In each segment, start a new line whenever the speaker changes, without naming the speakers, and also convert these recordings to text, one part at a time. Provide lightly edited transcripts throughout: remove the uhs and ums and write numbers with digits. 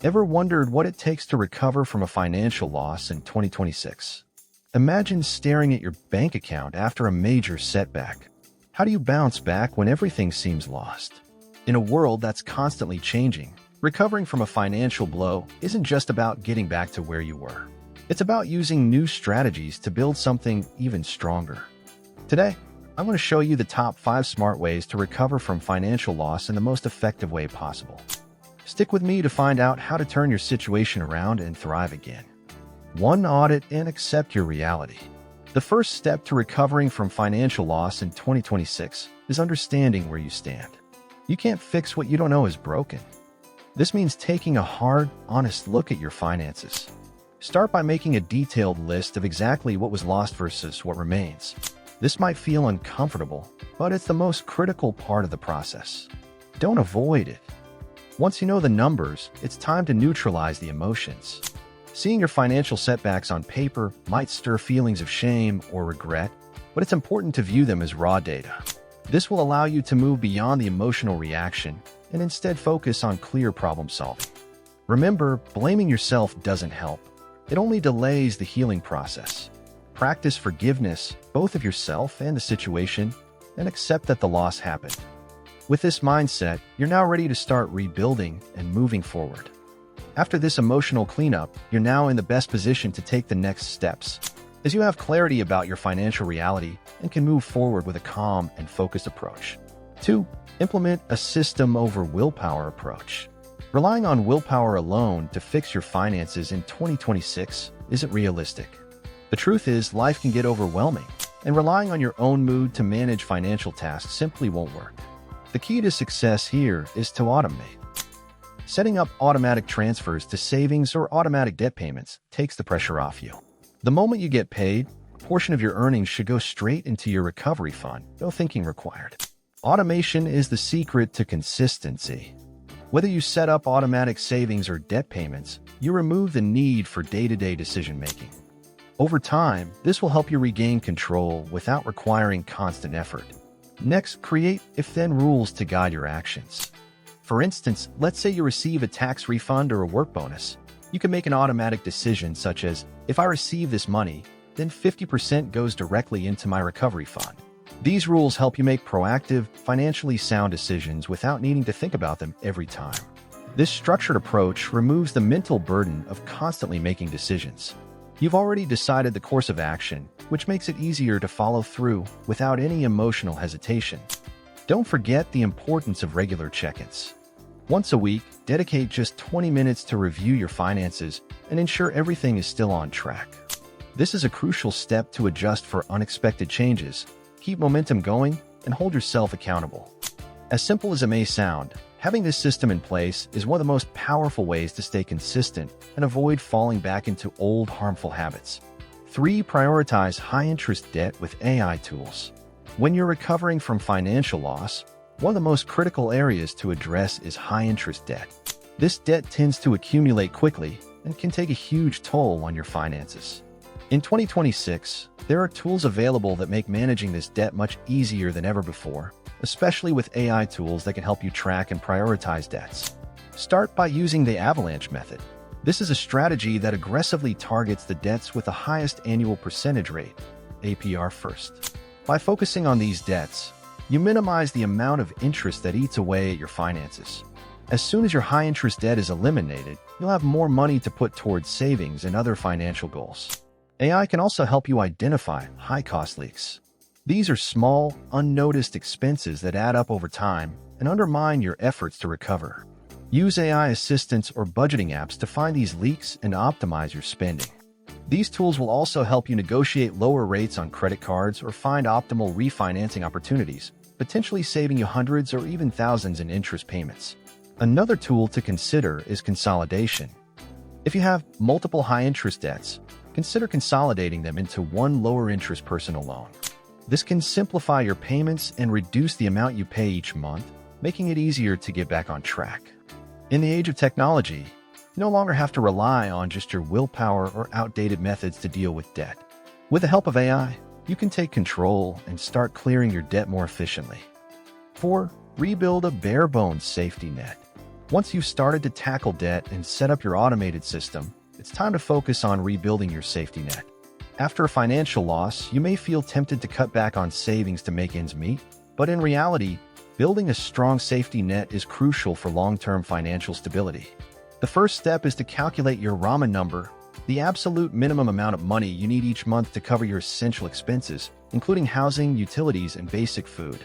Ever wondered what it takes to recover from a financial loss in 2026? Imagine staring at your bank account after a major setback. How do you bounce back when everything seems lost? In a world that's constantly changing, recovering from a financial blow isn't just about getting back to where you were. It's about using new strategies to build something even stronger. Today, I'm going to show you the top 5 smart ways to recover from financial loss in the most effective way possible. Stick with me to find out how to turn your situation around and thrive again. 1. Audit and accept your reality. The first step to recovering from financial loss in 2026 is understanding where you stand. You can't fix what you don't know is broken. This means taking a hard, honest look at your finances. Start by making a detailed list of exactly what was lost versus what remains. This might feel uncomfortable, but it's the most critical part of the process. Don't avoid it. Once you know the numbers, it's time to neutralize the emotions. Seeing your financial setbacks on paper might stir feelings of shame or regret, but it's important to view them as raw data. This will allow you to move beyond the emotional reaction and instead focus on clear problem solving. Remember, blaming yourself doesn't help. It only delays the healing process. Practice forgiveness, both of yourself and the situation, and accept that the loss happened. With this mindset, you're now ready to start rebuilding and moving forward. After this emotional cleanup, you're now in the best position to take the next steps, as you have clarity about your financial reality and can move forward with a calm and focused approach. 2. Implement a system over willpower approach. Relying on willpower alone to fix your finances in 2026 isn't realistic. The truth is, life can get overwhelming, and relying on your own mood to manage financial tasks simply won't work. The key to success here is to automate. Setting up automatic transfers to savings or automatic debt payments takes the pressure off you. The moment you get paid, a portion of your earnings should go straight into your recovery fund, no thinking required. Automation is the secret to consistency. Whether you set up automatic savings or debt payments, you remove the need for day-to-day decision-making. Over time, this will help you regain control without requiring constant effort. Next, create if-then rules to guide your actions. For instance, let's say you receive a tax refund or a work bonus. You can make an automatic decision such as, if I receive this money, then 50% goes directly into my recovery fund. These rules help you make proactive, financially sound decisions without needing to think about them every time. This structured approach removes the mental burden of constantly making decisions. You've already decided the course of action, which makes it easier to follow through without any emotional hesitation. Don't forget the importance of regular check-ins. Once a week, dedicate just 20 minutes to review your finances and ensure everything is still on track. This is a crucial step to adjust for unexpected changes, keep momentum going, and hold yourself accountable. As simple as it may sound, having this system in place is one of the most powerful ways to stay consistent and avoid falling back into old harmful habits. 3. Prioritize high-interest debt with AI tools. When you're recovering from financial loss, one of the most critical areas to address is high-interest debt. This debt tends to accumulate quickly and can take a huge toll on your finances. In 2026, there are tools available that make managing this debt much easier than ever before, especially with AI tools that can help you track and prioritize debts. Start by using the avalanche method. This is a strategy that aggressively targets the debts with the highest annual percentage rate, APR first. By focusing on these debts, you minimize the amount of interest that eats away at your finances. As soon as your high-interest debt is eliminated, you'll have more money to put towards savings and other financial goals. AI can also help you identify high-cost leaks. These are small, unnoticed expenses that add up over time and undermine your efforts to recover. Use AI assistants or budgeting apps to find these leaks and optimize your spending. These tools will also help you negotiate lower rates on credit cards or find optimal refinancing opportunities, potentially saving you hundreds or even thousands in interest payments. Another tool to consider is consolidation. If you have multiple high-interest debts, consider consolidating them into one lower-interest personal loan. This can simplify your payments and reduce the amount you pay each month, making it easier to get back on track. In the age of technology, you no longer have to rely on just your willpower or outdated methods to deal with debt. With the help of AI, you can take control and start clearing your debt more efficiently. 4. Rebuild a bare-bones safety net. Once you've started to tackle debt and set up your automated system, it's time to focus on rebuilding your safety net. After a financial loss, you may feel tempted to cut back on savings to make ends meet, but in reality, building a strong safety net is crucial for long-term financial stability. The first step is to calculate your Ramen number, the absolute minimum amount of money you need each month to cover your essential expenses, including housing, utilities, and basic food.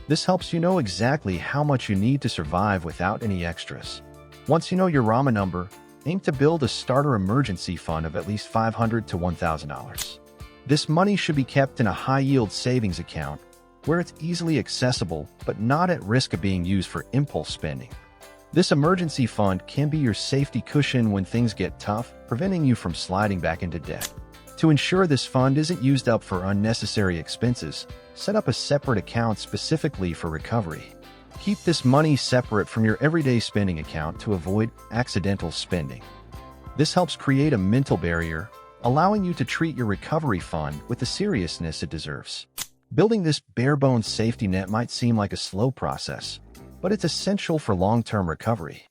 This helps you know exactly how much you need to survive without any extras. Once you know your Ramen number, aim to build a starter emergency fund of at least $500 to $1,000. This money should be kept in a high-yield savings account where it's easily accessible but not at risk of being used for impulse spending. This emergency fund can be your safety cushion when things get tough, preventing you from sliding back into debt. To ensure this fund isn't used up for unnecessary expenses, set up a separate account specifically for recovery. Keep this money separate from your everyday spending account to avoid accidental spending. This helps create a mental barrier, allowing you to treat your recovery fund with the seriousness it deserves. Building this bare-bones safety net might seem like a slow process, but it's essential for long-term recovery.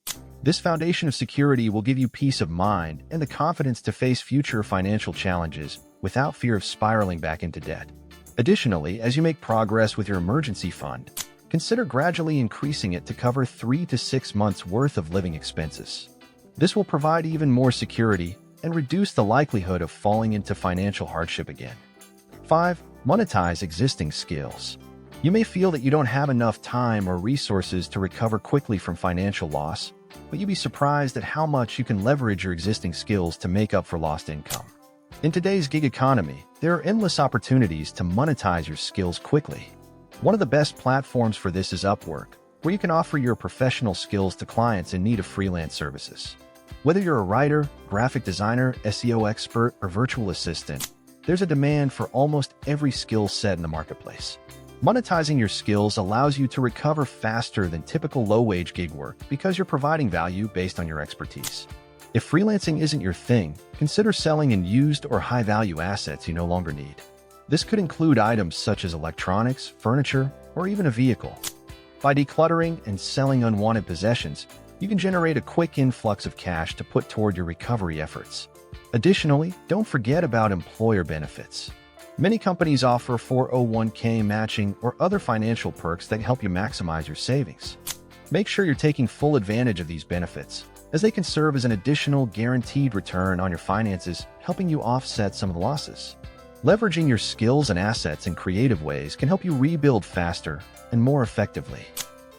This foundation of security will give you peace of mind and the confidence to face future financial challenges without fear of spiraling back into debt. Additionally, as you make progress with your emergency fund, consider gradually increasing it to cover 3 to 6 months' worth of living expenses. This will provide even more security and reduce the likelihood of falling into financial hardship again. 5. Monetize existing skills. You may feel that you don't have enough time or resources to recover quickly from financial loss, but you'd be surprised at how much you can leverage your existing skills to make up for lost income. In today's gig economy, there are endless opportunities to monetize your skills quickly. One of the best platforms for this is Upwork, where you can offer your professional skills to clients in need of freelance services. Whether you're a writer, graphic designer, SEO expert, or virtual assistant, there's a demand for almost every skill set in the marketplace. Monetizing your skills allows you to recover faster than typical low-wage gig work because you're providing value based on your expertise. If freelancing isn't your thing, consider selling in used or high-value assets you no longer need. This could include items such as electronics, furniture, or even a vehicle. By decluttering and selling unwanted possessions, you can generate a quick influx of cash to put toward your recovery efforts. Additionally, don't forget about employer benefits. Many companies offer 401k matching or other financial perks that help you maximize your savings. Make sure you're taking full advantage of these benefits, as they can serve as an additional guaranteed return on your finances, helping you offset some of the losses. Leveraging your skills and assets in creative ways can help you rebuild faster and more effectively.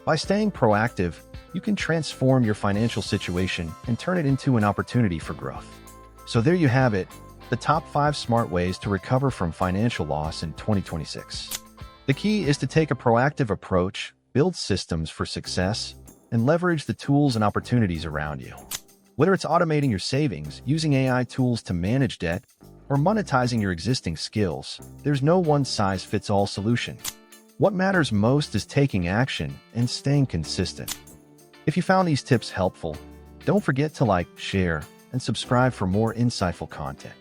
By staying proactive, you can transform your financial situation and turn it into an opportunity for growth. So there you have it, the top 5 smart ways to recover from financial loss in 2026. The key is to take a proactive approach, build systems for success, and leverage the tools and opportunities around you. Whether it's automating your savings, using AI tools to manage debt, or monetizing your existing skills, there's no one-size-fits-all solution. What matters most is taking action and staying consistent. If you found these tips helpful, don't forget to like, share, and subscribe for more insightful content.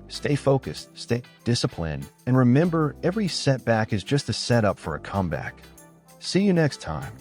Stay focused, stay disciplined, and remember, every setback is just a setup for a comeback. See you next time.